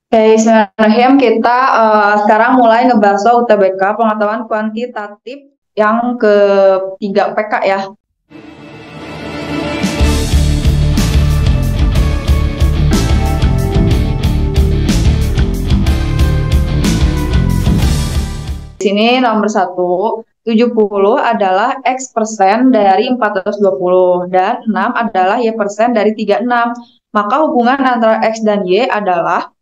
Oke, Bismillahirrahmanirrahim. Kita sekarang mulai ngebahas soal UTBK, pengetahuan kuantitatif yang ketiga PK ya. Di sini nomor 1, 70 adalah X persen dari 420 dan 6 adalah Y persen dari 36. Maka hubungan antara X dan Y adalah,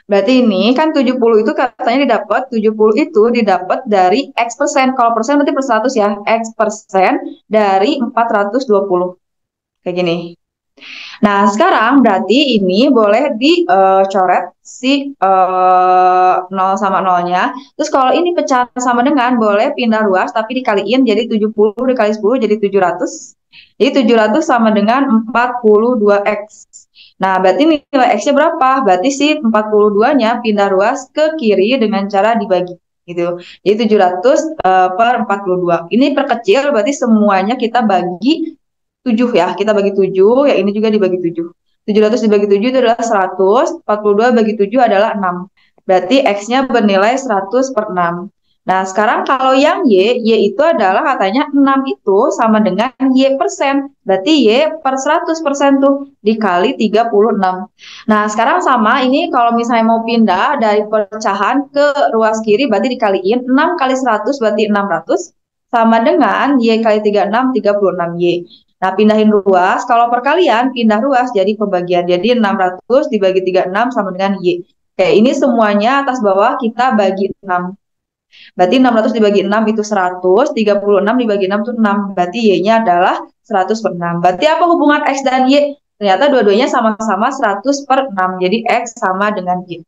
berarti ini kan 70 itu katanya didapat, 70 itu didapat dari X persen. Kalau persen berarti per 100 ya. X persen dari 420. Kayak gini. Nah, sekarang berarti ini boleh dicoret si 0 sama 0-nya. Terus kalau ini pecah sama dengan, boleh pindah ruas tapi dikaliin jadi 70 dikali 10 jadi 700. Jadi 700 sama dengan 42X. Nah, berarti nilai X-nya berapa? Berarti si 42-nya pindah ruas ke kiri dengan cara dibagi. Gitu. Jadi 700 per 42. Ini perkecil, berarti semuanya kita bagi 7 ya. Kita bagi 7, ya ini juga dibagi 7. 700 dibagi 7 itu adalah 100, 42 bagi 7 adalah 6. Berarti X-nya bernilai 100 per 6. Nah, sekarang kalau yang Y itu adalah katanya 6 itu sama dengan Y persen. Berarti Y per 100% tuh, dikali 36. Nah, sekarang sama, ini kalau misalnya mau pindah dari pecahan ke ruas kiri, berarti dikaliin 6 kali 100, berarti 600, sama dengan Y kali 36, 36Y. Nah, pindahin ruas, kalau perkalian, pindah ruas jadi pembagian. Jadi 600 dibagi 36 sama dengan Y. Oke, ini semuanya atas bawah kita bagi 6. Berarti 600 dibagi 6 itu 100, 36 dibagi 6 itu 6. Berarti Y-nya adalah 100 per 6. Berarti apa hubungan X dan Y? Ternyata dua-duanya sama-sama 100 per 6. Jadi X sama dengan Y.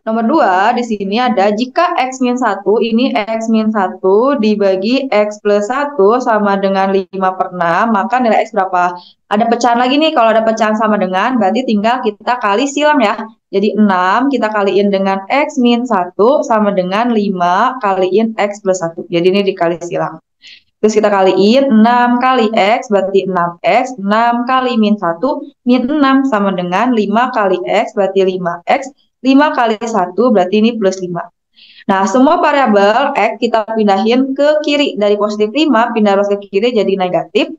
Nomor 2, di sini ada jika X min 1, ini X min 1 dibagi X plus 1 sama dengan 5 per 6, maka nilai X berapa? Ada pecahan lagi nih, kalau ada pecahan sama dengan, berarti tinggal kita kali silang ya. Jadi 6 kita kaliin dengan X min 1 sama dengan 5 kaliin X plus 1. Jadi ini dikali silang. Terus kita kaliin 6 kali X berarti 6X, 6 kali min 1, min 6 sama dengan 5 kali X berarti 5X, 5 kali 1 berarti ini plus 5. Nah, semua variabel X kita pindahin ke kiri. Dari positif 5 pindah ruas ke kiri jadi negatif.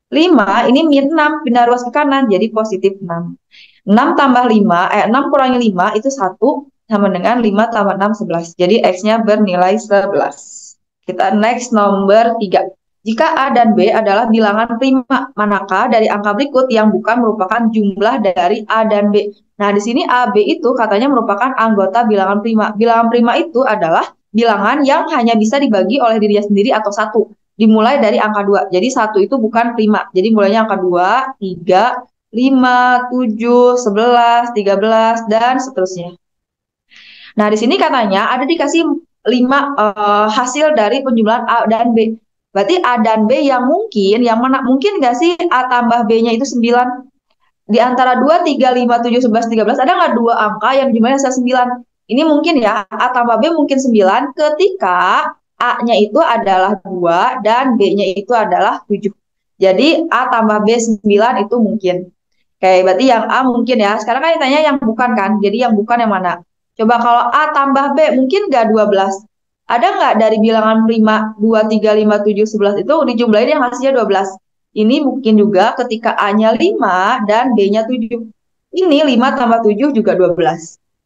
5 ini min 6 pindah ruas ke kanan jadi positif 6. 6 tambah 5, 6 kurangi 5 itu 1 sama dengan 5 tambah 6, 11. Jadi X-nya bernilai 11. Kita next nomor 3. Jika A dan B adalah bilangan prima, manakah dari angka berikut yang bukan merupakan jumlah dari A dan B? Nah, di sini A, B itu katanya merupakan anggota bilangan prima. Bilangan prima itu adalah bilangan yang hanya bisa dibagi oleh dirinya sendiri atau satu. Dimulai dari angka 2. Jadi satu itu bukan prima. Jadi mulainya angka 2, 3, 5, 7, 11, 13, dan seterusnya. Nah, di sini katanya ada dikasih 5 hasil dari penjumlahan A dan B. Berarti A dan B yang mungkin, yang mana mungkin nggak sih A tambah B-nya itu 9? Di antara 2, 3, 5, 7, 11, 13, ada nggak dua angka yang jumlahnya 9? Ini mungkin ya, A tambah B mungkin 9 ketika A-nya itu adalah 2 dan B-nya itu adalah 7. Jadi A tambah B 9 itu mungkin. Oke, berarti yang A mungkin ya. Sekarang kan ditanya yang bukan kan, jadi yang bukan yang mana? Coba kalau A tambah B mungkin nggak 12. Ada nggak dari bilangan prima 2, 3, 5, 7, 11 itu dijumlahin yang hasilnya 12? Ini mungkin juga ketika A-nya 5 dan B-nya 7. Ini 5 tambah 7 juga 12.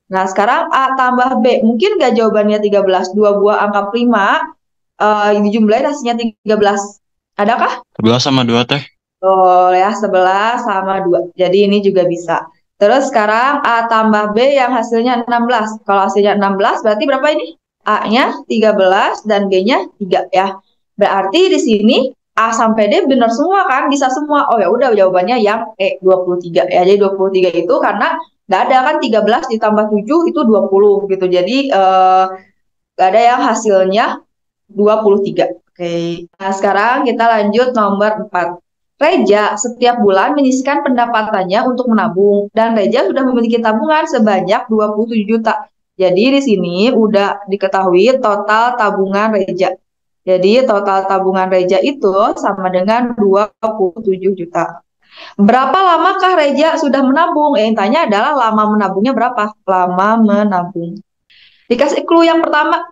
Nah, sekarang A tambah B. Mungkin nggak jawabannya 13? Dua buah angka prima dijumlahin hasilnya 13. Adakah? 11 sama 2 teh. Oh ya, 11 sama 2. Jadi ini juga bisa. Terus sekarang A tambah B yang hasilnya 16. Kalau hasilnya 16 berarti berapa ini? A-nya 13 dan B-nya 3 ya. Berarti di sini A sampai D benar semua kan? Bisa semua. Oh ya udah jawabannya yang E 23 ya. Jadi 23 itu karena nggak ada kan 13 ditambah 7 itu 20 gitu. Jadi nggak ada yang hasilnya 23. Oke. Nah, sekarang kita lanjut nomor 4. Reja setiap bulan menyisihkan pendapatannya untuk menabung dan Reja sudah memiliki tabungan sebanyak 27 juta. Jadi di sini udah diketahui total tabungan Reja. Jadi total tabungan Reja itu sama dengan 27 juta. Berapa lamakah Reja sudah menabung? Yang tanya adalah lama menabungnya berapa? Lama menabung. Dikasih clue yang pertama,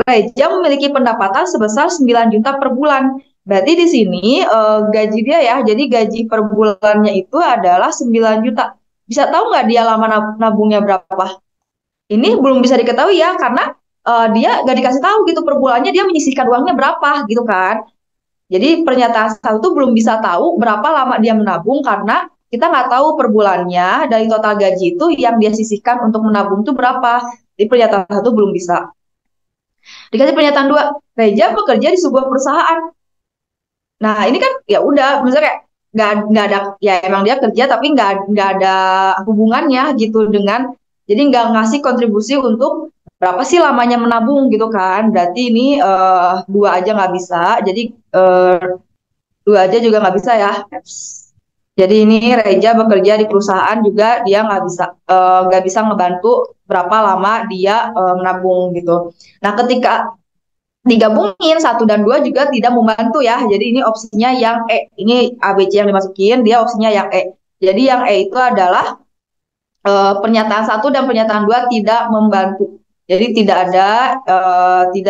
Reja memiliki pendapatan sebesar 9 juta per bulan. Berarti di sini gaji dia ya, jadi gaji per bulannya itu adalah 9 juta. Bisa tahu nggak dia lama nabungnya berapa? Ini belum bisa diketahui ya, karena dia nggak dikasih tahu gitu per bulannya dia menyisihkan uangnya berapa gitu kan. Jadi pernyataan satu itu belum bisa tahu berapa lama dia menabung karena kita nggak tahu per bulannya dari total gaji itu yang dia sisihkan untuk menabung itu berapa. Jadi pernyataan satu belum bisa. Dikasih pernyataan dua, Reja bekerja di sebuah perusahaan. Nah ini kan ya udah, misalnya kayak nggak ada ya emang dia kerja tapi nggak ada hubungannya gitu dengan jadi nggak ngasih kontribusi untuk berapa sih lamanya menabung gitu kan. Berarti ini dua aja nggak bisa. Jadi eh, dua aja juga nggak bisa ya. Jadi ini Reja bekerja di perusahaan juga dia nggak bisa ngebantu berapa lama dia menabung gitu. Nah ketika digabungin satu dan dua juga tidak membantu ya. Jadi ini opsinya yang E. Ini ABC yang dimasukin, dia opsinya yang E. Jadi yang E itu adalah pernyataan satu dan pernyataan dua tidak membantu. Jadi tidak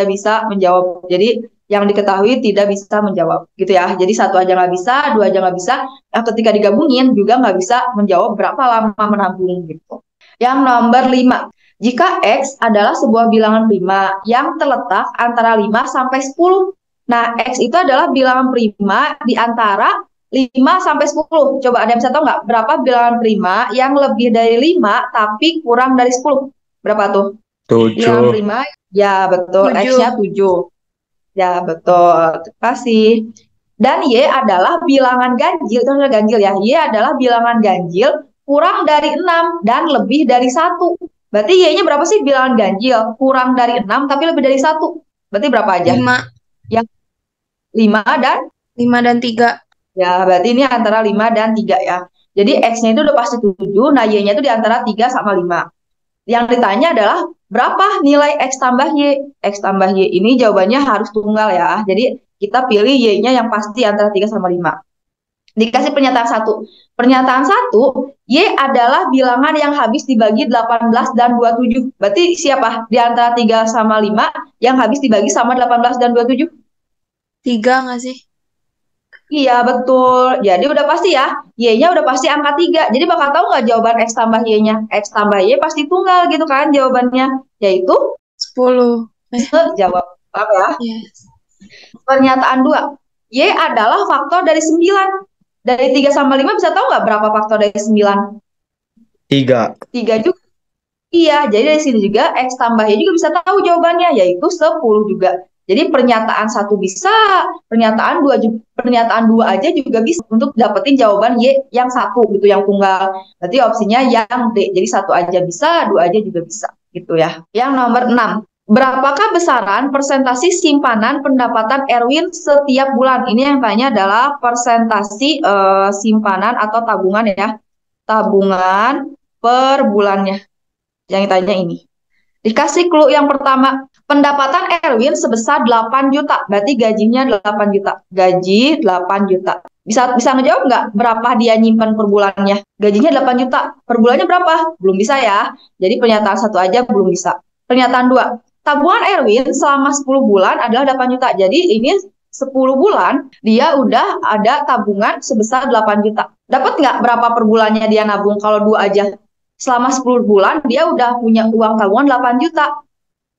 bisa menjawab. Jadi yang diketahui tidak bisa menjawab gitu ya. Jadi satu aja nggak bisa, dua aja nggak bisa. Nah, ketika digabungin juga nggak bisa menjawab berapa lama menabung gitu. Yang nomor 5. Jika X adalah sebuah bilangan prima yang terletak antara 5 sampai 10. Nah, X itu adalah bilangan prima di antara 5 sampai 10. Coba ada yang bisa tahu nggak berapa bilangan prima yang lebih dari 5 tapi kurang dari 10? Berapa tuh? Bilangan 7. prima, ya betul, X-nya 7. 7. Ya betul, terima kasih. Dan Y adalah bilangan ganjil, itu adalah ganjil ya. Y adalah bilangan ganjil kurang dari 6 dan lebih dari 1. Berarti Y-nya berapa sih bilangan ganjil? Kurang dari 6 tapi lebih dari 1. Berarti berapa aja? 5. Yang 5 dan 5 dan 3. ya, berarti ini antara 5 dan 3 ya. Jadi X-nya itu udah pasti 7, nah Y-nya itu di antara 3 sama 5. Yang ditanya adalah berapa nilai X tambah Y? X tambah Y ini jawabannya harus tunggal ya. Jadi kita pilih Y-nya yang pasti antara 3 sama 5. Dikasih pernyataan satu. Pernyataan satu, Y adalah bilangan yang habis dibagi 18 dan 27. Berarti siapa? Di antara 3 sama 5 yang habis dibagi sama 18 dan 27? 3 nggak sih? Iya, betul. Jadi udah pasti ya, Y-nya udah pasti angka 3. Jadi bakal tahu nggak jawaban X tambah Y-nya? X tambah Y pasti tunggal gitu kan jawabannya. Yaitu 10. jawab apa ya? Yes. Pernyataan 2. Y adalah faktor dari 9. Dari 3 sama 5 bisa tahu nggak berapa faktor dari 9? 3. 3 juga. Iya, jadi dari sini juga X tambah Y juga bisa tahu jawabannya, yaitu 10 juga. Jadi pernyataan satu bisa, pernyataan dua aja juga bisa untuk dapetin jawaban Y yang satu gitu, yang tunggal. Berarti opsinya yang D. Jadi satu aja bisa, dua aja juga bisa gitu ya. Yang nomor 6. Berapakah besaran persentase simpanan pendapatan Erwin setiap bulan? Ini yang tanya adalah persentase simpanan atau tabungan ya. Tabungan per bulannya. Yang ditanya ini. Dikasih clue yang pertama, pendapatan Erwin sebesar 8 juta, berarti gajinya 8 juta. Gaji 8 juta. Bisa bisa ngejawab nggak berapa dia nyimpan per bulannya? Gajinya 8 juta. Per bulannya berapa? Belum bisa ya. Jadi pernyataan satu aja belum bisa. Pernyataan dua, tabungan Erwin selama 10 bulan adalah 8 juta. Jadi ini 10 bulan dia udah ada tabungan sebesar 8 juta. Dapat nggak berapa per bulannya dia nabung kalau dua aja? Selama 10 bulan dia udah punya uang tabungan 8 juta.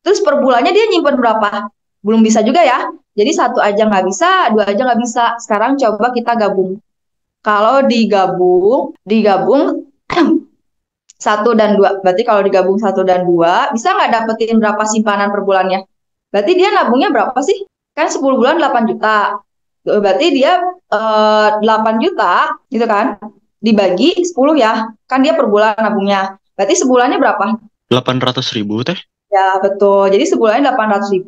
Terus per bulannya dia nyimpen berapa? Belum bisa juga ya. Jadi satu aja nggak bisa, dua aja nggak bisa. Sekarang coba kita gabung. Kalau digabung satu dan dua. Berarti kalau digabung satu dan dua, bisa nggak dapetin berapa simpanan per bulannya? Berarti dia nabungnya berapa sih? Kan 10 bulan 8 juta. Berarti dia 8 juta gitu kan? Dibagi 10 ya. Kan dia per bulan nabungnya. Berarti sebulannya berapa? 800.000 teh. Ya, betul. Jadi sebulannya 800.000.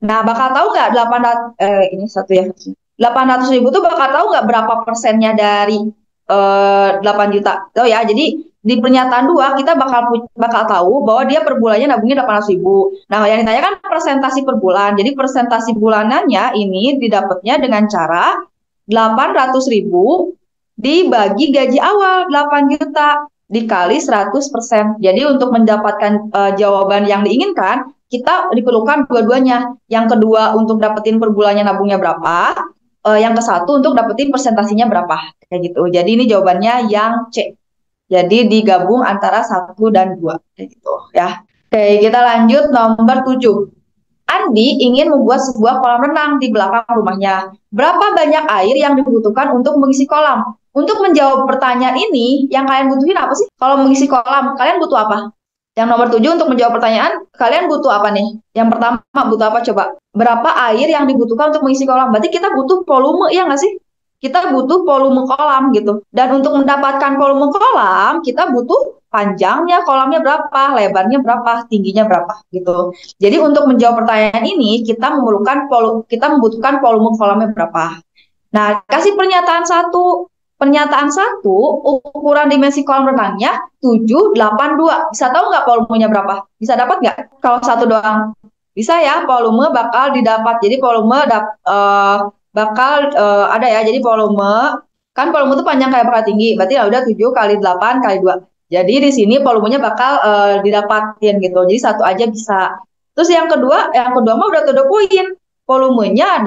Nah, bakal tahu nggak ini satu ya. 800.000 tuh bakal tahu nggak berapa persennya dari 8 juta? Tahu ya. Jadi di pernyataan dua kita bakal tahu bahwa dia per bulannya nabungnya 800.000. Nah, yang ditanya kan persentasi per bulan. Jadi persentasi bulanannya ini didapatnya dengan cara 800.000 dibagi gaji awal 8 juta dikali 100%. Jadi untuk mendapatkan jawaban yang diinginkan, kita diperlukan dua-duanya. Yang kedua untuk dapetin per bulannya nabungnya berapa, yang ke satu untuk dapetin persentasinya berapa. Kayak gitu. Jadi ini jawabannya yang C. Jadi digabung antara 1 dan 2. Kayak gitu ya. Oke, kita lanjut nomor 7. Andi ingin membuat sebuah kolam renang di belakang rumahnya. Berapa banyak air yang dibutuhkan untuk mengisi kolam? Untuk menjawab pertanyaan ini, yang kalian butuhin apa sih? Kalau mengisi kolam, kalian butuh apa? Yang nomor 7 untuk menjawab pertanyaan, kalian butuh apa nih? Yang pertama, butuh apa coba? Berapa air yang dibutuhkan untuk mengisi kolam? Berarti kita butuh volume, ya nggak sih? Kita butuh volume kolam gitu. Dan untuk mendapatkan volume kolam, kita butuh panjangnya kolamnya berapa, lebarnya berapa, tingginya berapa gitu. Jadi untuk menjawab pertanyaan ini, kita membutuhkan volume kolamnya berapa. Nah, kasih pernyataan satu. Pernyataan satu, ukuran dimensi kolam renangnya 782. Bisa tahu nggak volumenya berapa? Bisa dapat nggak? Kalau satu doang. Bisa ya, volume bakal didapat. Jadi volume bakal ada ya. Jadi volume itu panjang kayak bakal tinggi. Berarti ya udah 7 kali 8 kali 2. Jadi di sini volumenya bakal didapatin gitu. Jadi satu aja bisa. Terus yang kedua mah udah to the point. Volumenya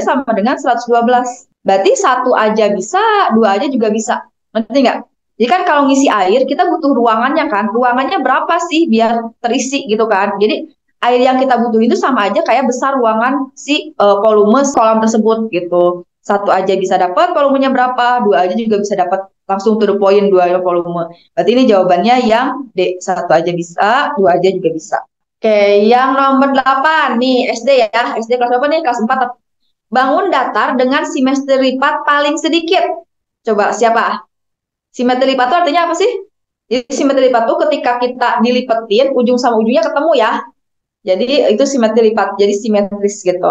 sama dengan 112. Berarti satu aja bisa, dua aja juga bisa. Ngerti nggak? Jadi kan kalau ngisi air, kita butuh ruangannya kan. Ruangannya berapa sih biar terisi gitu kan. Jadi air yang kita butuhin itu sama aja kayak besar ruangan si volume kolam tersebut gitu. Satu aja bisa dapat volumenya berapa, dua aja juga bisa dapat langsung to the point, dua volume. Berarti ini jawabannya yang D, satu aja bisa, dua aja juga bisa. Oke, yang nomor 8 nih SD ya. SD kelas berapa nih? Kelas 4. Bangun datar dengan simetri lipat paling sedikit. Coba siapa? Simetri lipat itu artinya apa sih? Jadi simetri lipat itu ketika kita dilipetin, ujung sama ujungnya ketemu ya. Jadi itu simetri lipat, jadi simetris gitu.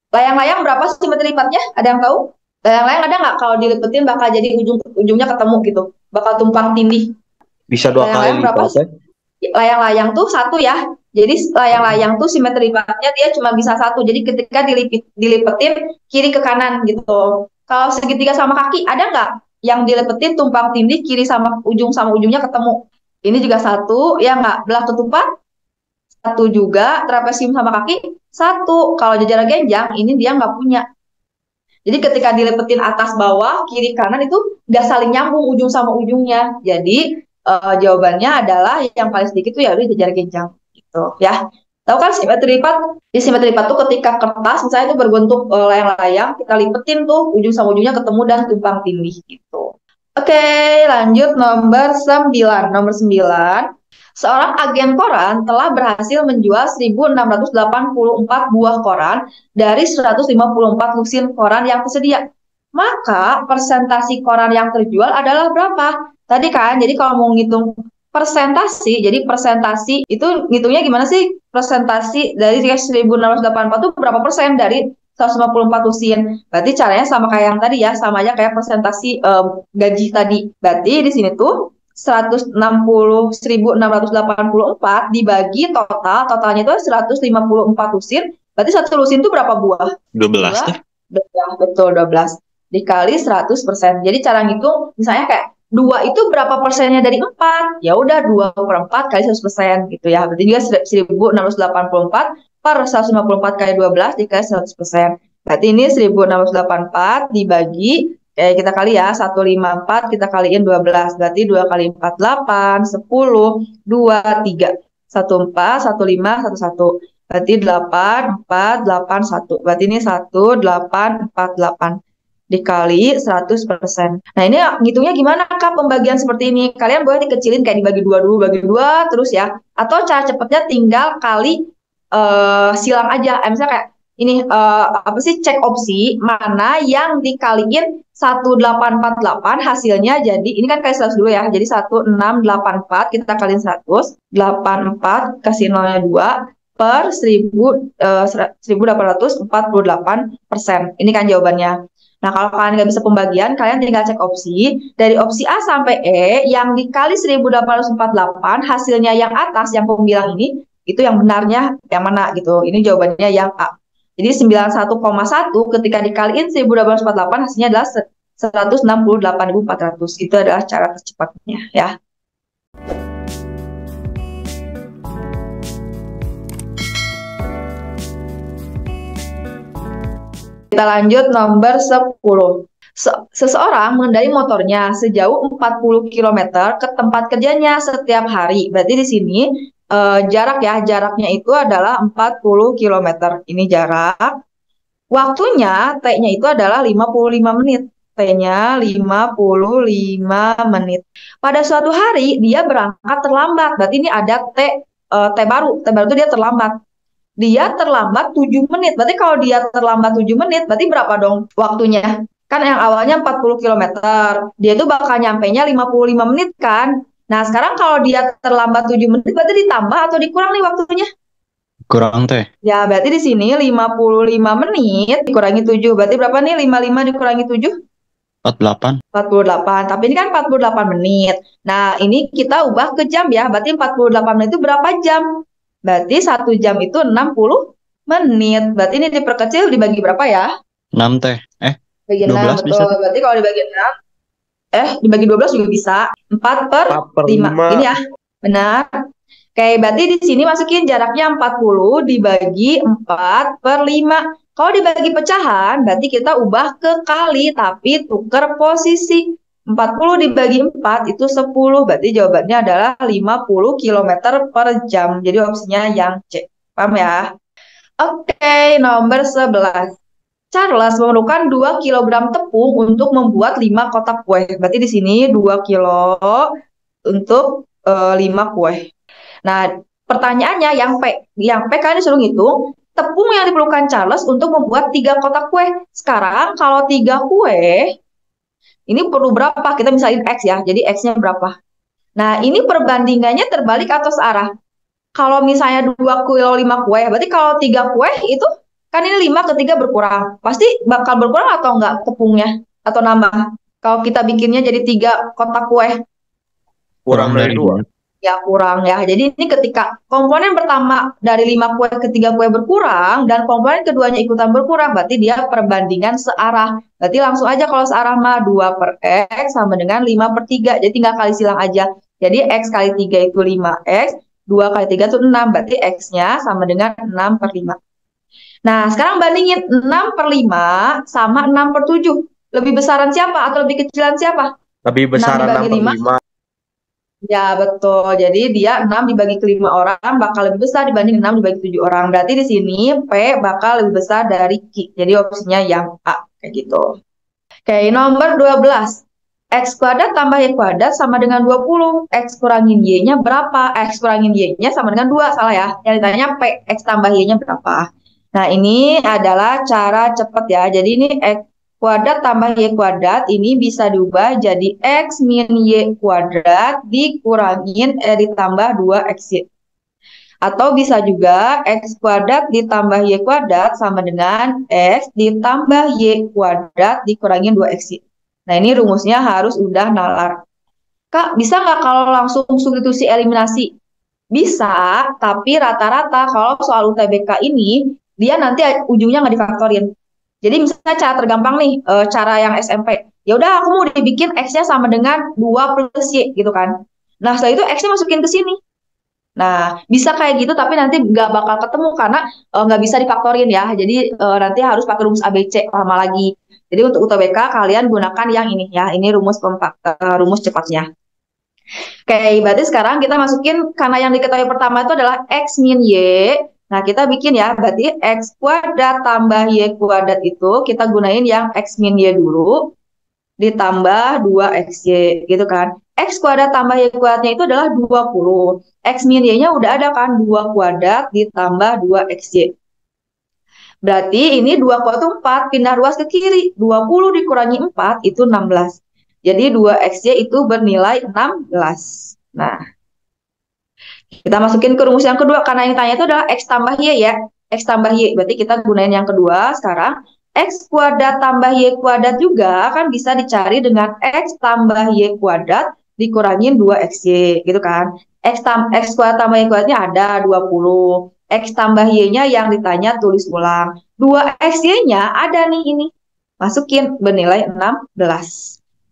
Layang-layang berapa simetri lipatnya? Ada yang tahu? Layang-layang ada nggak kalau dilipetin bakal jadi ujungnya ketemu gitu? Bakal tumpang tindih. Bisa 2 kali Layang-layang berapa lipat sih? Layang-layang tuh satu ya. Jadi layang-layang tuh simetri lipatnya dia cuma bisa satu. Jadi ketika dilipetin kiri ke kanan gitu. Kalau segitiga sama kaki ada nggak yang dilipetin tumpang tindih kiri sama ujungnya ketemu? Ini juga satu, ya nggak? Belah ketupat satu juga, trapesium sama kaki satu. Kalau jajar genjang ini dia nggak punya. Jadi ketika dilepetin atas bawah, kiri kanan itu nggak saling nyambung ujung sama ujungnya. Jadi jawabannya adalah yang paling sedikit itu ya udah jajar genjang gitu ya. Tahu kan simetri lipat? Di simetri lipat tuh ketika kertas misalnya itu berbentuk layang-layang, kita lipetin tuh ujung sama ujungnya ketemu dan tumpang tindih gitu. Oke, lanjut nomor 9. Nomor 9. Seorang agen koran telah berhasil menjual 1.684 buah koran dari 154 lusin koran yang tersedia. Maka persentasi koran yang terjual adalah berapa? Tadi kan, jadi kalau mau ngitung persentasi, jadi persentasi itu ngitungnya gimana sih? Persentasi dari 1.684 itu berapa persen dari 154 lusin? Berarti caranya sama kayak yang tadi ya, sama aja kayak persentasi gaji tadi. Berarti di sini tuh 160.684 dibagi totalnya itu 154 lusin. Berarti satu lusin itu berapa buah? 12 tuh. Betul, 12 dikali 100%. Jadi cara ngitung misalnya kayak 2 itu berapa persennya dari 4? Ya udah 2/4 kali 100% gitu ya. Berarti juga 1.684 per 154 kali 12 dikali 100%. Berarti ini 1.684 dibagi kita kali ya, 154 kita kaliin 12. Berarti 2 kali 4, 8, 10, 2, 3. 14, 15, 11. Berarti 8, 4, 8, 1. Berarti ini 1, 8, 4, 8. Dikali 100%. Nah ini ngitungnya gimana Kak pembagian seperti ini? Kalian boleh dikecilin kayak dibagi 2 dulu, bagi 2 terus ya. Atau cara cepatnya tinggal kali silang aja. Misalnya kayak ini cek opsi mana yang dikaliin 1848 hasilnya jadi ini kan kali 100 dulu ya. Jadi 1684 kita kaliin 100, 84 kasih nolnya 2 per 1848%. Ini kan jawabannya. Nah, kalau kalian nggak bisa pembagian, kalian tinggal cek opsi. Dari opsi A sampai E yang dikali 1848 hasilnya yang atas yang pembilang ini itu yang benarnya yang mana gitu. Ini jawabannya yang A. Jadi 91,1 ketika dikaliin 1848 hasilnya adalah 168.400. Itu adalah cara tercepatnya ya. Kita lanjut nomor 10. Seseorang mengendarai motornya sejauh 40 km ke tempat kerjanya setiap hari. Berarti di sini jaraknya itu adalah 40 km. Ini jarak. Waktunya T-nya itu adalah 55 menit. T-nya 55 menit. Pada suatu hari dia berangkat terlambat. Berarti ini ada T baru. T baru itu dia terlambat. Dia terlambat 7 menit. Berarti kalau dia terlambat 7 menit, berarti berapa dong waktunya? Kan yang awalnya 40 km. Dia itu bakal nyampainya 55 menit kan? Nah, sekarang kalau dia terlambat 7 menit, berarti ditambah atau dikurang nih waktunya? Kurang teh. Ya, berarti di sini 55 menit dikurangi 7. Berarti berapa nih 55 dikurangi 7? 48. 48. Tapi ini kan 48 menit. Nah, ini kita ubah ke jam ya. Berarti 48 menit itu berapa jam? Berarti 1 jam itu 60 menit. Berarti ini diperkecil dibagi berapa ya? 6 teh. Bagi 6, 12 bisa. betul. Berarti kalau dibagi 6, dibagi 12 juga bisa. 4 per 5. Ini ya, benar. Oke, berarti di sini masukin jaraknya 40 dibagi 4 per 5. Kalau dibagi pecahan, berarti kita ubah ke kali, tapi tuker posisi. 40 dibagi 4 itu 10. Berarti jawabannya adalah 50 km per jam. Jadi opsinya yang C. Paham ya? Oke, nomor 11. Charles memerlukan 2 kg tepung untuk membuat 5 kotak kue. Berarti di sini 2 kilo untuk 5 kue. Nah, pertanyaannya yang P kalian disuruh ngitung tepung yang diperlukan Charles untuk membuat 3 kotak kue. Sekarang kalau 3 kue, ini perlu berapa? Kita misalin X ya, jadi X-nya berapa? Nah, ini perbandingannya terbalik atau searah? Kalau misalnya 2 kilo 5 kue, berarti kalau 3 kue itu kan ini 5 ke 3 berkurang. Pasti bakal berkurang atau enggak tepungnya? Atau nambah? Kalau kita bikinnya jadi 3 kotak kue. Kurang dari 2. Ya, kurang ya. Jadi ini ketika komponen pertama dari 5 kue ke 3 kue berkurang, dan komponen keduanya ikutan berkurang, berarti dia perbandingan searah. Berarti langsung aja kalau searah mah 2 per X sama dengan 5 per 3. Jadi tinggal kali silang aja. Jadi X kali 3 itu 5X, 2 kali 3 itu 6. Berarti X-nya sama dengan 6 per 5. Nah, sekarang bandingin 6 per 5 sama 6 per 7. Lebih besaran siapa atau lebih kecilan siapa? Lebih besaran 6 per 5. Ya, betul. Jadi dia 6 dibagi ke 5 orang bakal lebih besar dibanding 6 dibagi 7 orang. Berarti di sini P bakal lebih besar dari Q. Jadi opsinya yang A. Kayak gitu. Oke, nomor 12. X kuadrat tambah Y kuadrat sama dengan 20. X kurangin Y-nya berapa? X kurangin Y-nya sama dengan 2. Salah ya. Yang ditanya P. X tambah Y-nya berapa? Nah, ini adalah cara cepat ya. Jadi ini X kuadrat tambah Y kuadrat ini bisa diubah jadi X min Y kuadrat dikurangin ditambah 2XY. Atau bisa juga X kuadrat ditambah Y kuadrat sama dengan X ditambah Y kuadrat dikurangin 2XY. Nah, ini rumusnya harus udah nalar. Kak, bisa nggak kalau langsung substitusi eliminasi? Bisa, tapi rata-rata kalau soal UTBK ini, dia nanti ujungnya nggak difaktorin. Jadi misalnya cara tergampang nih, cara yang SMP. Ya udah aku mau dibikin X-nya sama dengan 2 plus Y gitu kan. Nah, setelah itu X-nya masukin ke sini. Nah, bisa kayak gitu tapi nanti nggak bakal ketemu karena nggak bisa difaktorin ya. Jadi nanti harus pakai rumus ABC lama lagi. Jadi untuk UTBK kalian gunakan yang ini ya. Ini rumus rumus cepatnya. Oke, berarti sekarang kita masukin karena yang diketahui pertama itu adalah X min Y. Nah, kita bikin ya, berarti X kuadrat tambah Y kuadrat itu kita gunain yang X min Y dulu, ditambah 2XY, gitu kan. X kuadrat tambah Y kuadratnya itu adalah 20. X min Y-nya udah ada kan, 2 kuadrat ditambah 2XY. Berarti ini 2 kuadrat itu 4, pindah ruas ke kiri. 20 dikurangi 4 itu 16. Jadi 2XY itu bernilai 16. Nah, kita masukin ke rumus yang kedua, karena yang ditanya itu adalah X tambah Y ya. X tambah Y, berarti kita gunain yang kedua sekarang. X kuadrat tambah Y kuadrat juga kan bisa dicari dengan X tambah Y kuadrat dikurangin 2XY, gitu kan. X kuadrat tambah Y kuadratnya ada 20. X tambah Y-nya yang ditanya tulis ulang. 2XY-nya ada nih ini. masukin bernilai 16.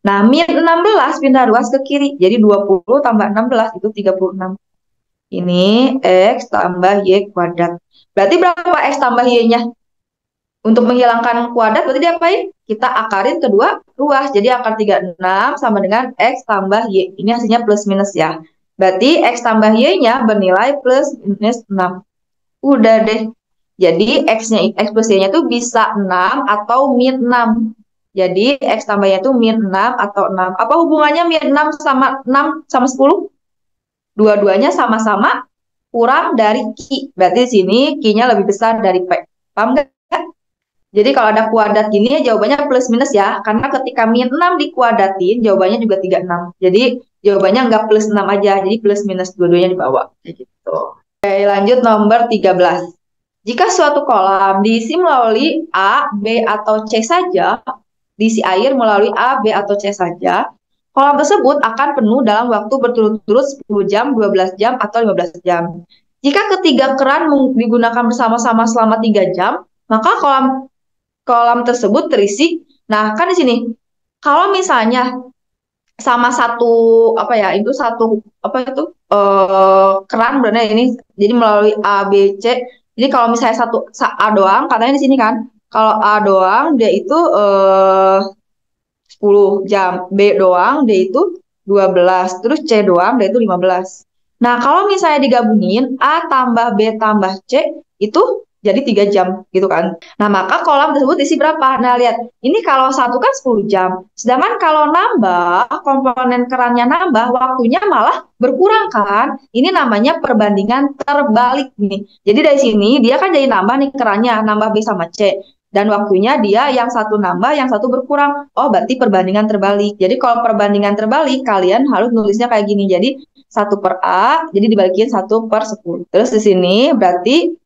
Nah, min 16 pindah ruas ke kiri. Jadi 20 tambah 16 itu 36. Ini X tambah Y kuadrat. Berarti berapa X tambah Y-nya? Untuk menghilangkan kuadrat berarti diapain? Kita akarin kedua ruas. Jadi akar 36 sama dengan X tambah Y. Ini hasilnya plus minus ya. Berarti X tambah Y-nya bernilai plus minus 6. Udah deh. Jadi X-nya, X plus Y-nya itu bisa 6 atau min 6. Jadi X tambahnya itu min 6 atau 6. Apa hubungannya min 6 sama 6 sama 10? Dua-duanya sama-sama kurang dari Q. Berarti di sini Q-nya lebih besar dari P. Paham nggak? Jadi kalau ada kuadrat gini ya jawabannya plus minus ya. Karena ketika min 6 dikuadratin, jawabannya juga 36. Jadi jawabannya nggak plus 6 aja. Jadi plus minus dua-duanya di bawah. Kayak gitu. Oke, lanjut nomor 13. Jika suatu kolam diisi melalui A, B, atau C saja, diisi air melalui A, B, atau C saja, kolam tersebut akan penuh dalam waktu berturut-turut 10 jam, 12 jam, atau 15 jam. Jika ketiga keran digunakan bersama-sama selama 3 jam, maka kolam tersebut terisi. Nah, kan di sini, kalau misalnya sama satu keran berarti ini jadi melalui A, B, C. Jadi kalau misalnya satu A doang, katanya di sini kan, kalau A doang dia itu 10 jam, B doang dia itu 12, terus C doang dia itu 15. Nah, kalau misalnya digabungin A tambah B tambah C itu jadi 3 jam gitu kan. Nah, maka kolam tersebut isi berapa? Nah, lihat, ini kalau satu kan 10 jam. Sedangkan kalau nambah, komponen kerannya nambah, waktunya malah berkurang kan. Ini namanya perbandingan terbalik nih. Jadi dari sini dia kan jadi nambah nih kerannya, nambah B sama C. Dan waktunya dia yang satu nambah, yang satu berkurang. Oh, berarti perbandingan terbalik. Jadi kalau perbandingan terbalik, kalian harus nulisnya kayak gini. Jadi 1 per A, jadi dibalikin 1 per 10. Terus di sini berarti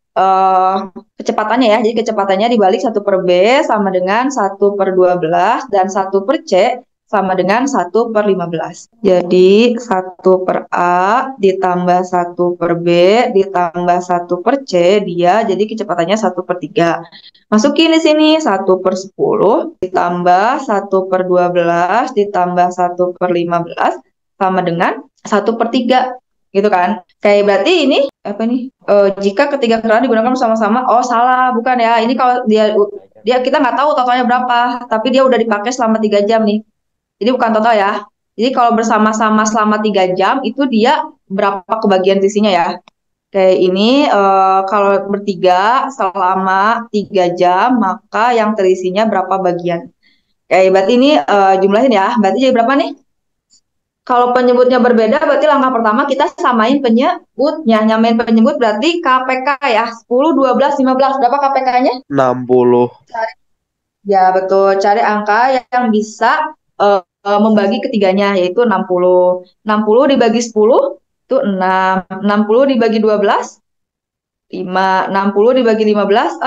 kecepatannya ya. Jadi kecepatannya dibalik 1 per B sama dengan 1 per 12 dan 1 per C sama dengan 1 per 15. Jadi 1 per A ditambah 1 per B ditambah 1 per C, dia jadi kecepatannya 1 per 3. Masukin di sini 1 per 10 ditambah 1 per 12 ditambah 1 per 15 sama dengan 1 per 3. Gitu kan. Kayak berarti ini apa nih? Jika ketiga keran digunakan bersama-sama, oh salah, bukan ya. Ini kalau dia kita nggak tahu totalnya berapa, tapi dia udah dipakai selama 3 jam nih. Jadi bukan total ya. Jadi kalau bersama-sama selama 3 jam itu dia berapa kebagian sisinya ya. Kayak ini kalau bertiga selama 3 jam, maka yang terisinya berapa bagian. Kayak berarti ini jumlahin ya. Berarti jadi berapa nih? Kalau penyebutnya berbeda, berarti langkah pertama kita samain penyebutnya. Nyamain penyebut berarti KPK ya. 10, 12, 15. Berapa KPK-nya? 60. Ya, betul. Cari angka yang bisa membagi ketiganya, yaitu 60. 60 dibagi 10, itu 6. 60 dibagi 12, 5. 60 dibagi 15,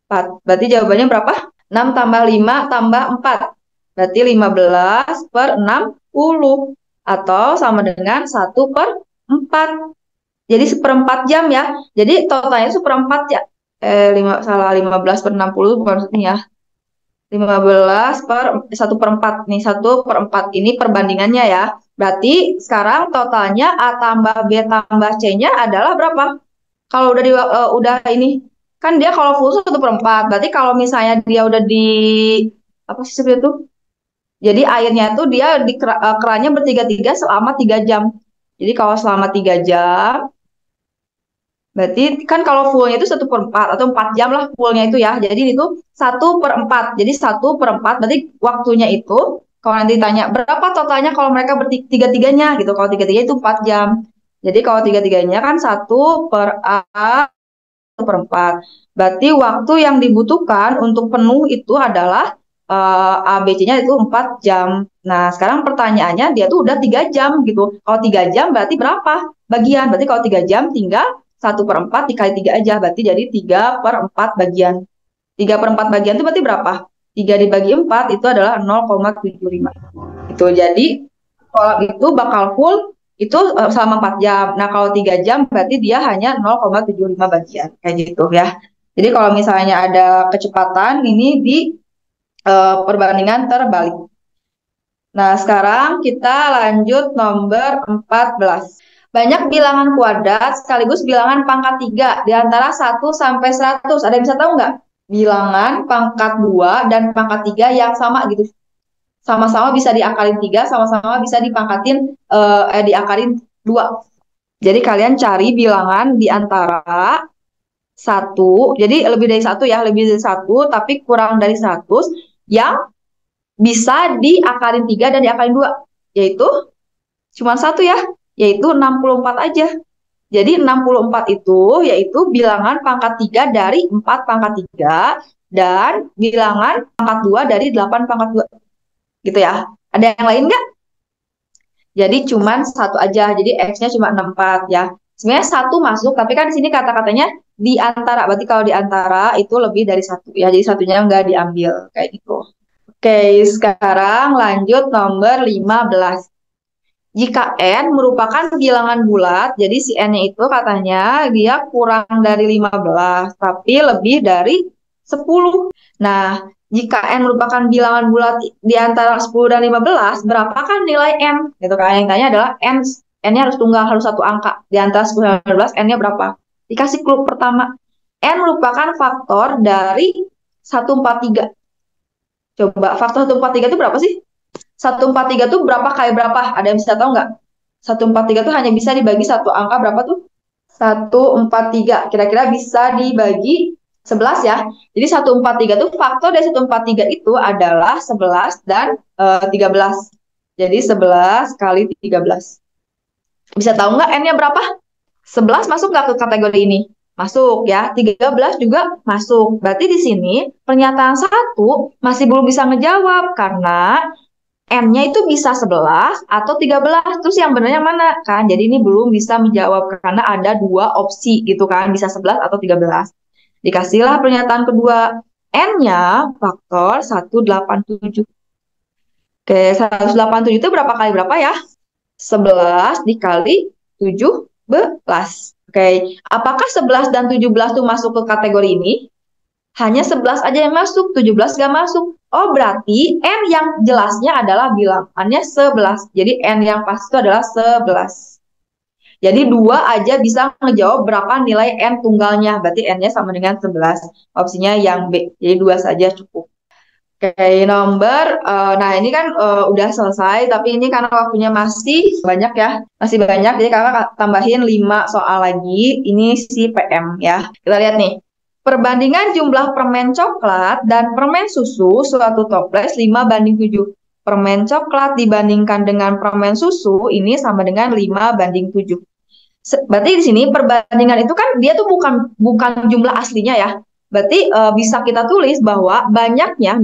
4. Berarti jawabannya berapa? 6 tambah 5 tambah 4. Berarti 15 per 60. Atau sama dengan 1 per 4. Jadi 1/4 jam ya. Jadi totalnya 1/4 ya. 15 per 60 bukan ini ya. 15 per 1/4. Nih 1/4 ini perbandingannya ya. Berarti sekarang totalnya A tambah B tambah C-nya adalah berapa? Kalau udah ini. Kan dia kalau full 1/4. Berarti kalau misalnya dia udah di apa sih seperti itu? Jadi airnya itu dia di kerannya bertiga-tiga selama 3 jam. Jadi kalau selama 3 jam, berarti kan kalau fullnya itu 1/4 atau 4 jam lah fullnya itu ya. Jadi itu 1/4. Jadi 1/4 berarti waktunya itu, kalau nanti tanya berapa totalnya kalau mereka bertiga-tiganya gitu. Kalau tiga-tiganya itu 4 jam. Jadi kalau tiga-tiganya kan 1 per A 1/4. Berarti waktu yang dibutuhkan untuk penuh itu adalah ABC-nya itu 4 jam. Nah, sekarang pertanyaannya dia tuh udah 3 jam gitu. Kalau 3 jam berarti berapa bagian? Berarti kalau 3 jam tinggal 1/4 dikali 3 aja. Berarti jadi 3/4 bagian. 3/4 bagian itu berarti berapa? 3 dibagi 4 itu adalah 0,75. Itu jadi kolam itu bakal full itu selama 4 jam. Nah, kalau 3 jam berarti dia hanya 0,75 bagian. Kayak gitu ya. Jadi kalau misalnya ada kecepatan ini perbandingan terbalik. Nah, sekarang kita lanjut nomor 14. Banyak bilangan kuadrat sekaligus bilangan pangkat 3 di antara 1 sampai 100. Ada yang bisa tahu nggak? Bilangan pangkat 2 dan pangkat 3 yang sama gitu. Sama-sama bisa diakalin 3, sama-sama bisa diakalin 2. Jadi kalian cari bilangan di antara 1, jadi lebih dari 1 ya, lebih dari 1 tapi kurang dari 100 yang bisa diakalin 3 dan diakalin 2, yaitu cuma satu ya, yaitu 64 aja. Jadi 64 itu yaitu bilangan pangkat 3 dari 4 pangkat 3 dan bilangan pangkat 2 dari 8 pangkat 2. Gitu ya. Ada yang lain nggak? Jadi cuma satu aja, jadi X-nya cuma 64 ya. Sebenarnya satu masuk, tapi kan di sini kata-katanya di antara, berarti kalau di antara itu lebih dari satu ya, jadi satunya nggak diambil, kayak gitu. Oke, sekarang lanjut nomor 15. Jika N merupakan bilangan bulat, jadi si N-nya itu katanya dia kurang dari 15, tapi lebih dari 10. Nah, jika N merupakan bilangan bulat di antara 10 dan 15, berapakah nilai N? Gitu kan, yang tanya adalah N-nya harus tunggal, harus satu angka. Di antara 10 dan 15, N-nya berapa? Dikasih clue pertama. N merupakan faktor dari 143. Coba, faktor 143 itu berapa sih? 143 itu berapa kali berapa? Ada yang bisa tahu nggak? 143 itu hanya bisa dibagi satu angka berapa tuh? 143. Kira-kira bisa dibagi 11 ya. Jadi 143 itu faktor dari 143 itu adalah 11 dan 13. Jadi 11 kali 13. Bisa tahu nggak N-nya berapa? 11 masuk nggak ke kategori ini? Masuk ya, 13 juga masuk. Berarti di sini pernyataan 1 masih belum bisa ngejawab karena N-nya itu bisa 11 atau 13. Terus yang benarnya mana? Kan, jadi ini belum bisa menjawab karena ada dua opsi gitu kan, bisa 11 atau 13. Dikasihlah pernyataan kedua. N-nya faktor 187. Oke, 187 itu berapa kali berapa ya? 11 dikali 17. Oke, apakah 11 dan 17 itu masuk ke kategori ini? Hanya 11 aja yang masuk, 17 nggak masuk. Oh, berarti N yang jelasnya adalah bilangannya 11. Jadi N yang pas itu adalah 11. Jadi 2 aja bisa ngejawab berapa nilai N tunggalnya. Berarti N-nya sama dengan 11. Opsinya yang B. Jadi 2 saja cukup. Oke, nah ini kan udah selesai, tapi ini karena waktunya masih banyak ya, masih banyak, jadi kakak tambahin 5 soal lagi, ini si PM ya. Kita lihat nih, perbandingan jumlah permen coklat dan permen susu suatu toples 5:7. Permen coklat dibandingkan dengan permen susu ini sama dengan 5:7. Berarti di sini perbandingan itu kan dia tuh bukan jumlah aslinya ya. Berarti bisa kita tulis bahwa banyaknya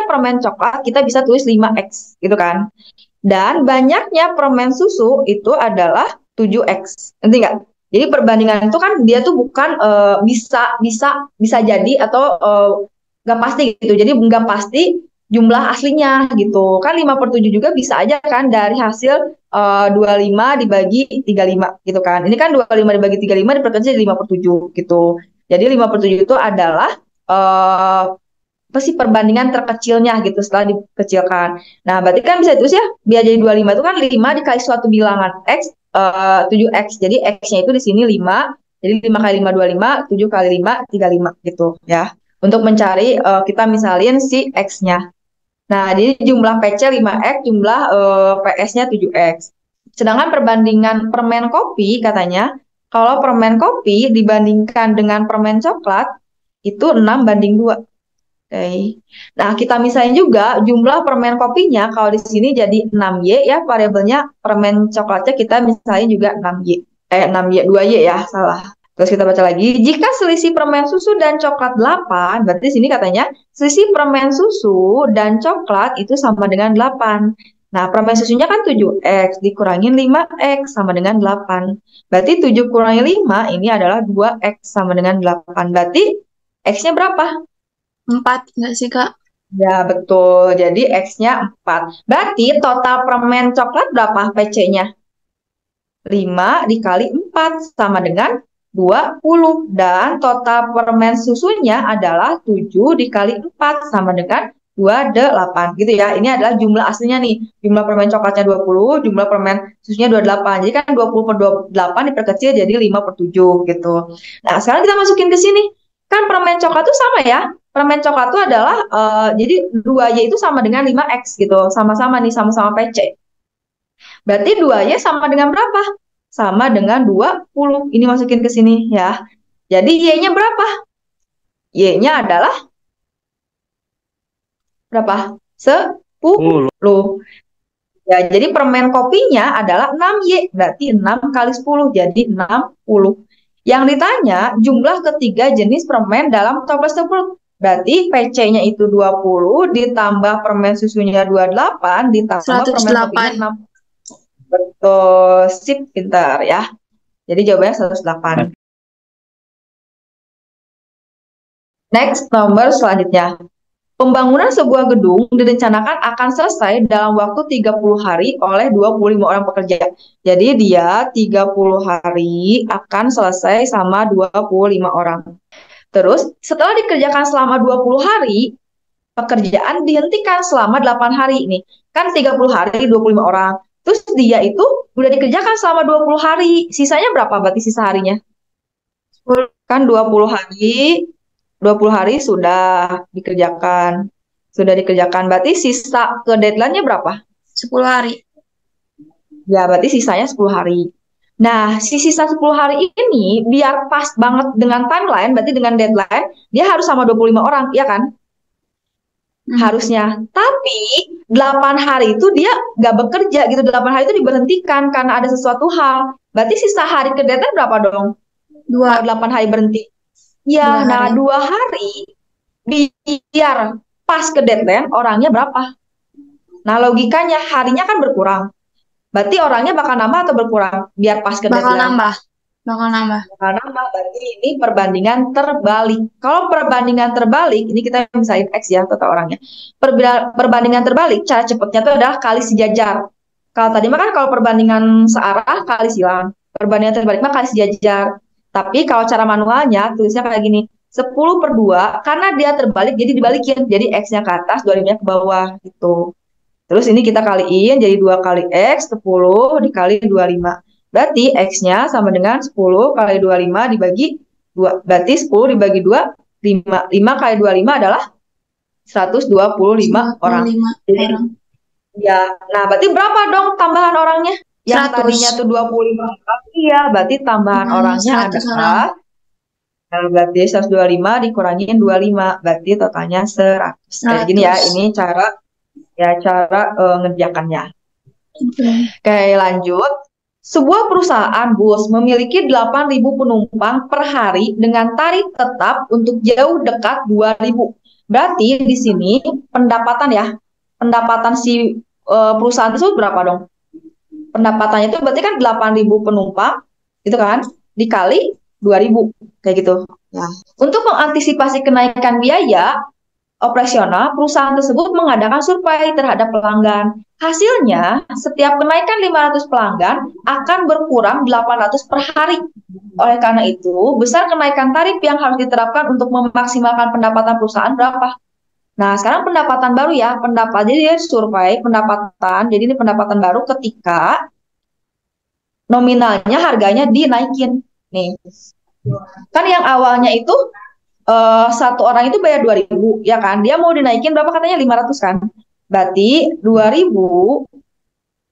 permen coklat kita bisa tulis 5x gitu kan. Dan banyaknya permen susu itu adalah 7x. Ngerti nggak? Jadi perbandingan itu kan dia tuh bukan bisa jadi atau nggak pasti gitu. Jadi nggak pasti jumlah aslinya gitu. Kan 5/7 juga bisa aja kan dari hasil 25 dibagi 35 gitu kan. Ini kan 25 dibagi 35 diperkecil jadi 5/7 gitu. Jadi 5/7 itu adalah apa sih perbandingan terkecilnya gitu setelah dikecilkan. Nah, berarti kan bisa itu ya, biar jadi 25 itu kan 5 dikali suatu bilangan X 7x. Jadi X-nya itu di sini 5. Jadi 5 kali 5 25, 7 kali 5 35 gitu ya. Untuk mencari kita misalin si X-nya. Nah, jadi jumlah PC 5x, jumlah PS-nya 7x. Sedangkan perbandingan permen kopi katanya, kalau permen kopi dibandingkan dengan permen coklat, itu 6:2. Oke. Nah, kita misalnya juga jumlah permen kopinya, kalau di sini jadi 6Y ya, variabelnya permen coklatnya kita misalnya juga 6Y. 2Y ya, salah. Terus kita baca lagi, jika selisih permen susu dan coklat 8, berarti di sini katanya selisih permen susu dan coklat itu sama dengan 8. Nah, permen susunya kan 7x, dikurangin 5x sama dengan 8. Berarti 7 kurangi 5 ini adalah 2x sama dengan 8. Berarti x-nya berapa? 4 nggak sih, Kak? Ya, betul. Jadi x-nya 4. Berarti total permen coklat berapa PC-nya? 5 dikali 4 sama dengan 20. Dan total permen susunya adalah 7 dikali 4 sama dengan 28 gitu ya. Ini adalah jumlah aslinya nih. Jumlah permen coklatnya 20, jumlah permen susunya 28. Jadi kan 20 per 28 diperkecil jadi 5 per 7 gitu. Nah, sekarang kita masukin ke sini. Kan permen coklat itu sama ya. Permen coklat itu adalah, jadi 2Y itu sama dengan 5X gitu. Sama-sama nih, sama-sama PC. Berarti 2Y sama dengan berapa? Sama dengan 20. Ini masukin ke sini ya. Jadi Y-nya berapa? Y-nya adalah berapa? 10. Ya, jadi permen kopinya adalah 6Y, berarti 6 kali 10, jadi 60. Yang ditanya jumlah ketiga jenis permen dalam toples tersebut. Berarti PC-nya itu 20, ditambah permen susunya 28, ditambah permen kopinya 6. Betul, sip, pintar ya. Jadi jawabannya 108. Next, nomor selanjutnya. Pembangunan sebuah gedung direncanakan akan selesai dalam waktu 30 hari oleh 25 orang pekerja. Jadi dia 30 hari akan selesai sama 25 orang. Terus setelah dikerjakan selama 20 hari, pekerjaan dihentikan selama 8 hari ini. Kan 30 hari 25 orang. Terus dia itu udah dikerjakan selama 20 hari. Sisanya berapa berarti sisa harinya? Kan 20 hari 20 hari sudah dikerjakan. Sudah dikerjakan. Berarti sisa ke deadline-nya berapa? 10 hari. Ya, berarti sisanya 10 hari. Nah, si sisa 10 hari ini biar pas banget dengan timeline, berarti dengan deadline, dia harus sama 25 orang, ya kan? Harusnya. Tapi 8 hari itu dia nggak bekerja gitu. 8 hari itu diberhentikan karena ada sesuatu hal. Berarti sisa hari ke deadline berapa dong? 2. 8 hari berhenti. Ya, nah 2 hari biar pas ke deadline orangnya berapa? Nah, logikanya harinya kan berkurang. Berarti orangnya bakal nambah atau berkurang biar pas ke deadline? Bakal nambah. Berarti ini perbandingan terbalik. Kalau perbandingan terbalik, ini kita misalin X ya, total orangnya. Perbandingan terbalik, cara cepatnya itu adalah kali sejajar. Kalau tadi mah kan kalau perbandingan searah kali silang. Perbandingan terbalik mah kali sejajar. Tapi kalau cara manualnya, tulisnya kayak gini. 10 per 2, karena dia terbalik, jadi dibalikin. Jadi X-nya ke atas, 25-nya ke bawah, gitu. Terus ini kita kaliin, jadi 2 kali X, 10 dikali 25. Berarti X-nya sama dengan 10 kali 25 dibagi 2. Berarti 10 dibagi 2, 5. 5 kali 25 adalah 125 orang. Jadi, ya, nah berarti berapa dong tambahan orangnya? Yang 100. Tadinya tuh 25 orang. Iya, berarti tambahan orangnya adalah berarti 125 dikurangin 25, berarti totalnya 100. Kayak gini ya, ini cara ngerjakannya. Oke, lanjut. Sebuah perusahaan bus memiliki 8.000 penumpang per hari dengan tarif tetap untuk jauh dekat 2.000. Berarti di sini pendapatan si perusahaan tersebut berapa dong? Pendapatannya itu berarti kan 8.000 penumpang, gitu kan? Dikali 2.000, kayak gitu. Nah, untuk mengantisipasi kenaikan biaya operasional, perusahaan tersebut mengadakan survei terhadap pelanggan. Hasilnya, setiap kenaikan 500 pelanggan akan berkurang 800 per hari. Oleh karena itu, besar kenaikan tarif yang harus diterapkan untuk memaksimalkan pendapatan perusahaan berapa? Nah, sekarang pendapatan baru ya, jadi dia survei pendapatan, jadi ini pendapatan baru ketika nominalnya harganya dinaikin. Nih, kan yang awalnya itu satu orang itu bayar 2.000, ya kan? Dia mau dinaikin berapa katanya 500 kan? Berarti 2.000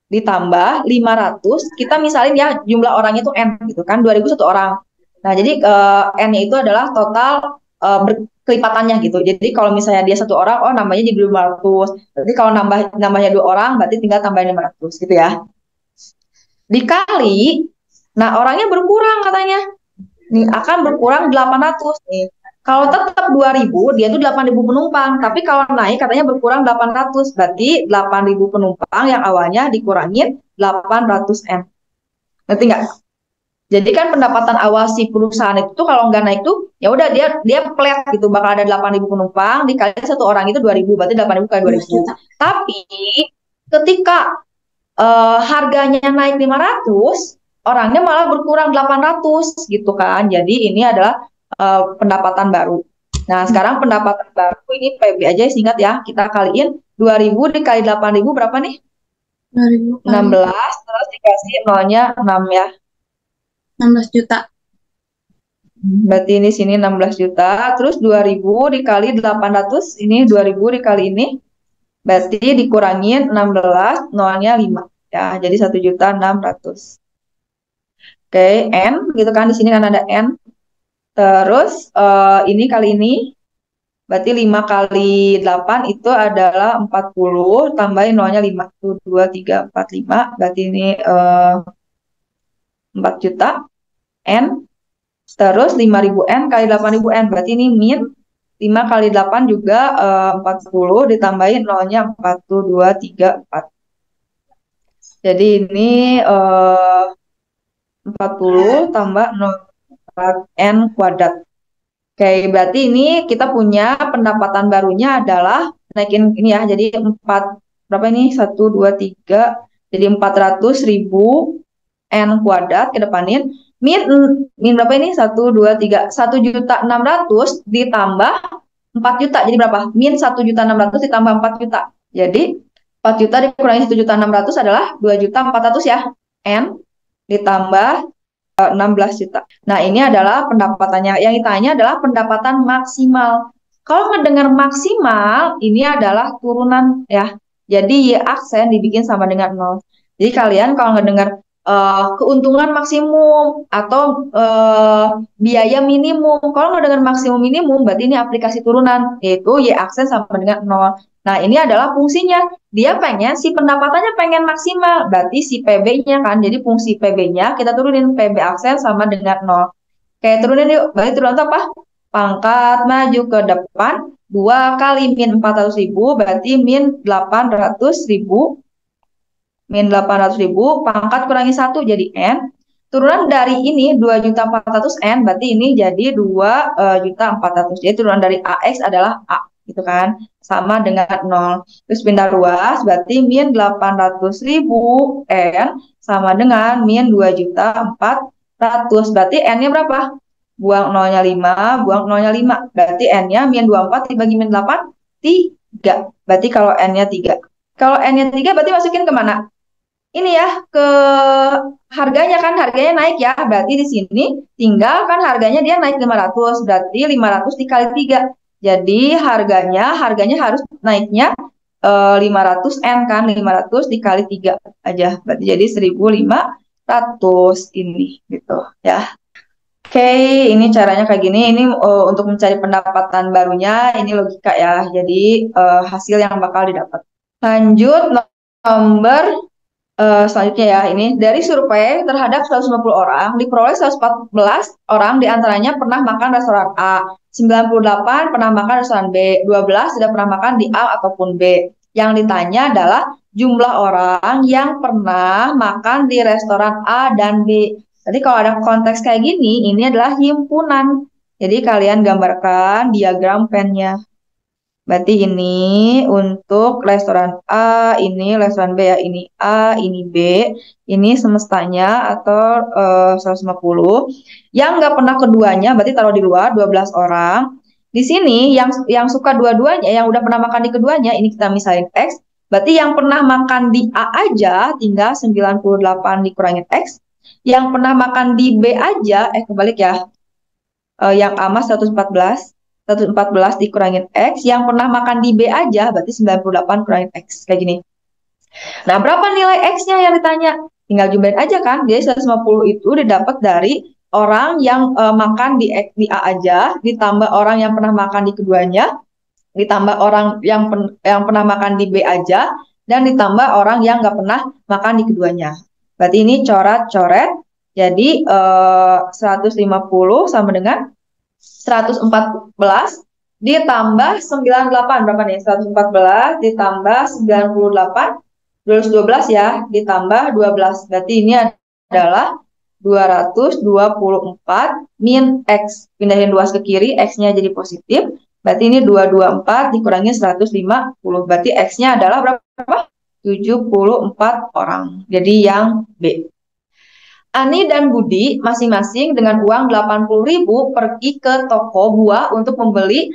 ditambah 500, kita misalin ya jumlah orangnya itu N gitu kan, 2.000 satu orang. Nah, jadi N-nya itu adalah total kelipatannya gitu. Jadi kalau misalnya dia satu orang, oh nambahnya jadi 500. Berarti kalau nambahnya 2 orang, berarti tinggal tambahin 500 gitu ya. Dikali, nah orangnya berkurang katanya. Nih, akan berkurang 800 nih. Kalau tetap 2.000, dia itu 8.000 penumpang. Tapi kalau naik katanya berkurang 800. Berarti 8.000 penumpang yang awalnya dikurangin 800 M. Ngerti nggak? Jadi kan pendapatan awal si perusahaan itu kalau nggak naik tuh, ya udah dia flat gitu. Bakal ada 8.000 penumpang, dikali satu orang itu 2.000. Berarti 8.000 kali 2.000. Tapi ketika harganya naik 500, orangnya malah berkurang 800 gitu kan. Jadi ini adalah pendapatan baru. Nah, sekarang pendapatan baru ini PB aja singkat ya. Kita kaliin 2.000 dikali 8.000 berapa nih? 2.000 kali 16, terus dikasih nolnya 6 ya. 16 juta. Berarti ini sini 16 juta. Terus 2.000 dikali 800, ini 2.000 dikali ini. Berarti dikurangin 16, nolnya 5. Ya, jadi 1.600.000. Oke, N gitu kan. Di sini kan ada N. Terus ini kali ini. Berarti 5 kali 8 itu adalah 40, tambahin nolnya 5. 1, 2, 3, 4, 5. Berarti ini 4 juta. N. Terus 5.000 N kali 8.000 N. Berarti ini min 5 kali 8 juga 40, ditambahin nolnya 1, 2, 3, 4. Jadi ini 40 tambah 0, N kuadrat. Oke, berarti ini kita punya pendapatan barunya adalah naikin ini ya. Jadi 4, berapa ini? 1, 2, 3. Jadi 400.000 N kuadrat ke depanin. Min berapa ini? 1, 2, 3. 1.600.000 ditambah 4 juta. Jadi berapa? Min 1.600.000 ditambah 4 juta. Jadi 4 juta dikurangi 1.600.000 adalah 2.400.000 ya. N ditambah 16 juta. Nah, ini adalah pendapatannya. Yang ditanya adalah pendapatan maksimal. Kalau ngedengar maksimal, ini adalah turunan ya. Jadi Y aksen dibikin sama dengan 0. Jadi kalian kalau ngedengar keuntungan maksimum atau biaya minimum, kalau ngedengar maksimum minimum, berarti ini aplikasi turunan, yaitu Y aksen sama dengan 0. Nah, ini adalah fungsinya. Dia pengen, si pendapatannya pengen maksimal. Berarti si PB-nya kan. Jadi fungsi PB-nya kita turunin. PB aksen sama dengan 0. Oke, turunin yuk. Berarti turunan itu apa? Pangkat maju ke depan. 2 kali min 400.000. Berarti min 800.000. Min 800.000. Pangkat kurangi 1 jadi N. Turunan dari ini 2.400.000 N. Berarti ini jadi 2.400.000. Jadi turunan dari AX adalah A. Gitu kan, sama dengan 0. Terus pindah ruas, berarti min 800.000 N sama dengan min 2.400.000. Berarti N-nya berapa? Buang nolnya 5, buang nolnya 5. Berarti N-nya min 24 dibagi min 8, 3. Berarti kalau N-nya 3. Kalau N-nya 3 berarti masukin kemana? Ini ya, ke harganya kan, harganya naik ya. Berarti di sini tinggal kan harganya dia naik 500. Berarti 500 dikali 3. Jadi harganya harus naiknya 500 N kan, 500 dikali 3 aja. Berarti jadi 1.500 ini gitu ya. Oke, ini caranya kayak gini. Ini untuk mencari pendapatan barunya, ini logika ya. Jadi hasil yang bakal didapat. Lanjut nomor selanjutnya ya, ini dari survei terhadap 150 orang, diperoleh 114 orang diantaranya pernah makan restoran A, 98 pernah makan restoran B, 12 tidak pernah makan di A ataupun B. Yang ditanya adalah jumlah orang yang pernah makan di restoran A dan B. Jadi kalau ada konteks kayak gini, ini adalah himpunan. Jadi kalian gambarkan diagram pennya. Berarti ini untuk restoran A, ini restoran B ya, ini A, ini B, ini semestanya atau 150. Yang nggak pernah keduanya, berarti taruh di luar 12 orang. Di sini yang suka dua-duanya, yang udah pernah makan di keduanya, ini kita misalin X. Berarti yang pernah makan di A aja tinggal 98 dikurangin X. Yang pernah makan di B aja, kebalik ya, yang A mah 114 dikurangin X, yang pernah makan di B aja, berarti 98 kurangin X, kayak gini. Nah, berapa nilai X-nya yang ditanya? Tinggal jumlahin aja kan, jadi 150 itu didapat dari orang yang makan di A aja, ditambah orang yang pernah makan di keduanya, ditambah orang yang pernah makan di B aja, dan ditambah orang yang nggak pernah makan di keduanya. Berarti ini coret-coret, jadi 150 sama dengan 114 ditambah 98 berapa nih? 114 ditambah 98 212 ya, ditambah 12. Berarti ini adalah 224 min X. Pindahin 2 ke kiri, X-nya jadi positif. Berarti ini 224 dikurangi 150. Berarti X-nya adalah berapa? 74 orang. Jadi yang B. Ani dan Budi masing-masing dengan uang 80.000 pergi ke toko buah untuk membeli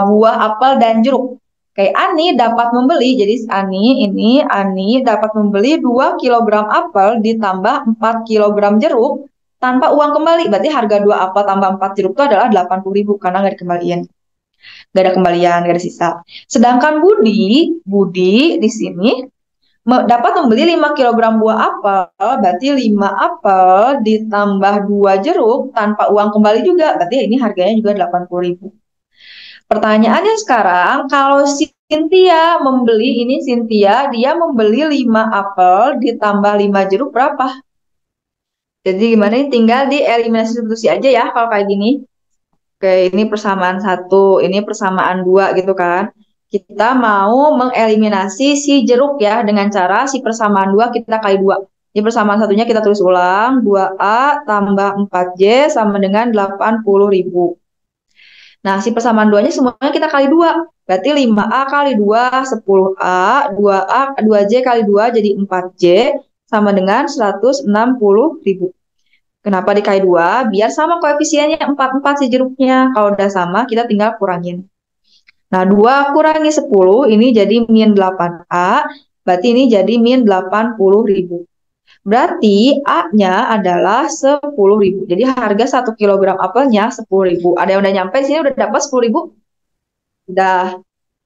buah apel dan jeruk. Kayak Ani dapat membeli, jadi Ani dapat membeli 2 kilogram apel ditambah 4 kilogram jeruk tanpa uang kembali. Berarti harga 2 apel tambah 4 jeruk itu adalah 80.000 karena nggak dikembaliin. Nggak ada kembalian, nggak ada sisa. Sedangkan Budi di sini dapat membeli 5 kilogram buah apel, berarti 5 apel ditambah 2 jeruk tanpa uang kembali juga, berarti ini harganya juga 80.000. Pertanyaannya sekarang, kalau Cynthia dia membeli 5 apel ditambah 5 jeruk berapa? Jadi gimana nih, tinggal dieliminasi substitusi aja ya kalau kayak gini. Oke, ini persamaan 1, ini persamaan 2 gitu kan. Kita mau mengeliminasi si jeruk ya dengan cara si persamaan 2 kita kali 2. Ini persamaan satunya kita tulis ulang, 2A tambah 4J sama dengan 80.000. Nah, si persamaan 2-nya semuanya kita kali 2. Berarti 5A kali 2, 10A, 2J kali 2 jadi 4J sama dengan 160.000. Kenapa dikali 2? Biar sama koefisiennya 4 si jeruknya. Kalau udah sama, kita tinggal kurangin. Nah, 2 kurangi 10, ini jadi min 8A, berarti ini jadi min 80.000. Berarti A-nya adalah 10.000. Jadi harga 1 kilogram apelnya 10.000. Ada yang udah nyampe di sini udah dapat 10.000? Udah.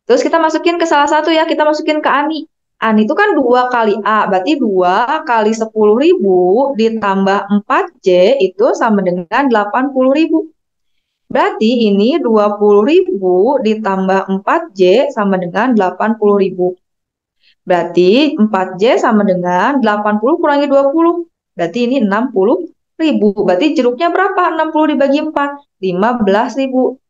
Terus kita masukin ke salah satu ya, kita masukin ke Ani. Ani itu kan 2 kali A, berarti 2 kali 10.000 ditambah 4J itu sama dengan 80.000. Berarti ini 20.000 ditambah 4J sama dengan 80.000. Berarti 4J sama dengan 80 kurangi 20. Berarti ini 60.000. Berarti jeruknya berapa? 60 dibagi 4. 15.000.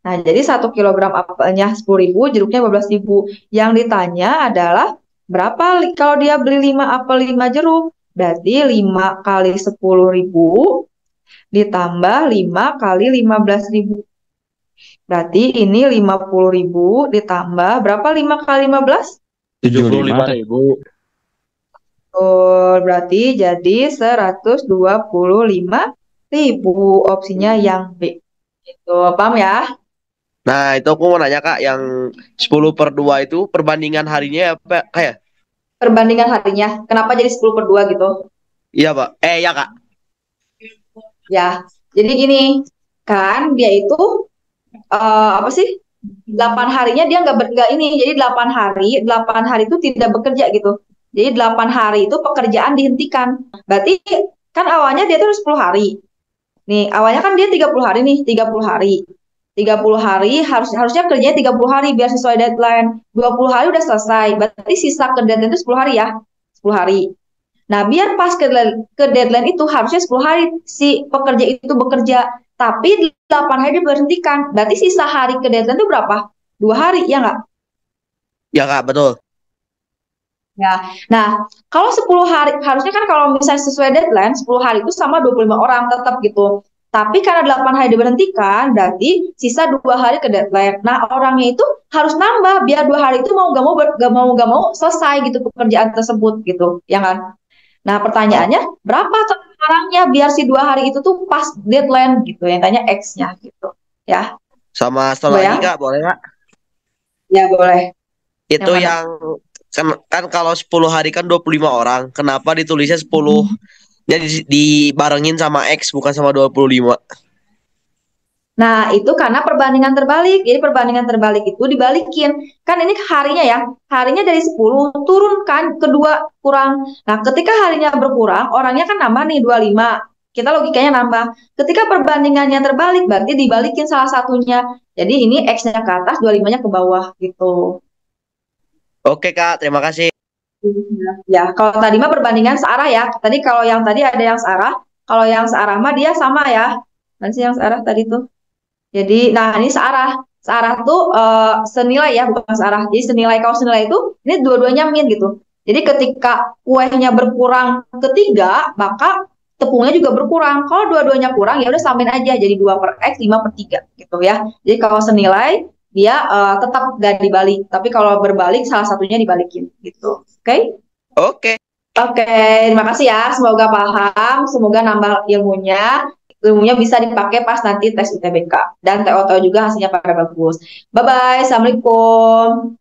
Nah, jadi 1 kilogram apelnya 10.000, jeruknya 15.000. Yang ditanya adalah berapa kalau dia beli 5 apel 5 jeruk? Berarti 5 kali 10.000 ditambah 5 kali 15.000. Berarti ini 50.000 ditambah berapa 5 kali 15? 75.000. Berarti jadi 125.000. Opsinya yang B. Itu paham ya? Nah, itu aku mau nanya Kak, yang 10/2 itu perbandingan harinya apa kayak? Perbandingan harinya. Kenapa jadi 10/2 gitu? Iya, Pak. Ya, Kak. Ya, jadi gini, kan dia itu apa sih? 8 harinya dia nggak ini. Jadi 8 hari itu tidak bekerja gitu. Jadi 8 hari itu pekerjaan dihentikan. Berarti kan awalnya dia tuh 10 hari. Nih, awalnya kan dia 30 hari nih, 30 hari. 30 hari harusnya kerjanya 30 hari biar sesuai deadline. 20 hari udah selesai. Berarti sisa ke deadline itu 10 hari ya. 10 hari. Nah, biar pas ke deadline itu harusnya 10 hari si pekerja itu bekerja. Tapi 8 hari diberhentikan. Berarti sisa hari ke deadline itu berapa? 2 hari, ya nggak? Ya, Kak, betul. Ya. Nah, kalau 10 hari, harusnya kan kalau misalnya sesuai deadline, 10 hari itu sama 25 orang tetap gitu. Tapi karena 8 hari diberhentikan, berarti sisa 2 hari ke deadline. Nah, orangnya itu harus nambah, biar 2 hari itu mau gak mau selesai gitu pekerjaan tersebut gitu. Ya kan? Nah, pertanyaannya, berapa orangnya biar si 2 hari itu tuh pas deadline gitu. Yang tanya X-nya gitu. Ya, Sama satu boleh lagi, ya? Kak, boleh, Kak? Ya, boleh. Itu Yang mana? yang kan kalau 10 hari kan 25 orang. Kenapa ditulisnya 10? Jadi dibarengin sama X bukan sama 25. Nah, itu karena perbandingan terbalik. Jadi perbandingan terbalik itu dibalikin. Kan ini harinya ya. Harinya dari 10 turun kan kedua kurang. Nah, ketika harinya berkurang, orangnya kan nambah nih 25. Kita logikanya nambah. Ketika perbandingannya terbalik, berarti dibalikin salah satunya. Jadi ini X-nya ke atas, 25-nya ke bawah gitu. Oke, Kak, terima kasih. Ya, kalau tadi mah perbandingan searah ya. Tadi kalau yang tadi ada yang searah. Kalau yang searah mah dia sama ya. Nanti yang searah tadi tuh. Jadi, nah ini searah. Searah tuh senilai ya, bukan searah. Jadi senilai, kalau senilai itu, ini dua-duanya min gitu. Jadi ketika kuehnya berkurang ketiga, maka tepungnya juga berkurang. Kalau dua-duanya kurang, ya udah samain aja. Jadi 2/X, 5/3 gitu ya. Jadi kalau senilai, dia tetap gak dibalik. Tapi kalau berbalik, salah satunya dibalikin gitu. Oke? Oke. Oke, terima kasih ya. Semoga paham, semoga nambah ilmunya. Ilmunya bisa dipakai pas nanti tes UTBK. Dan TOTO juga hasilnya pada bagus. Bye-bye. Assalamualaikum.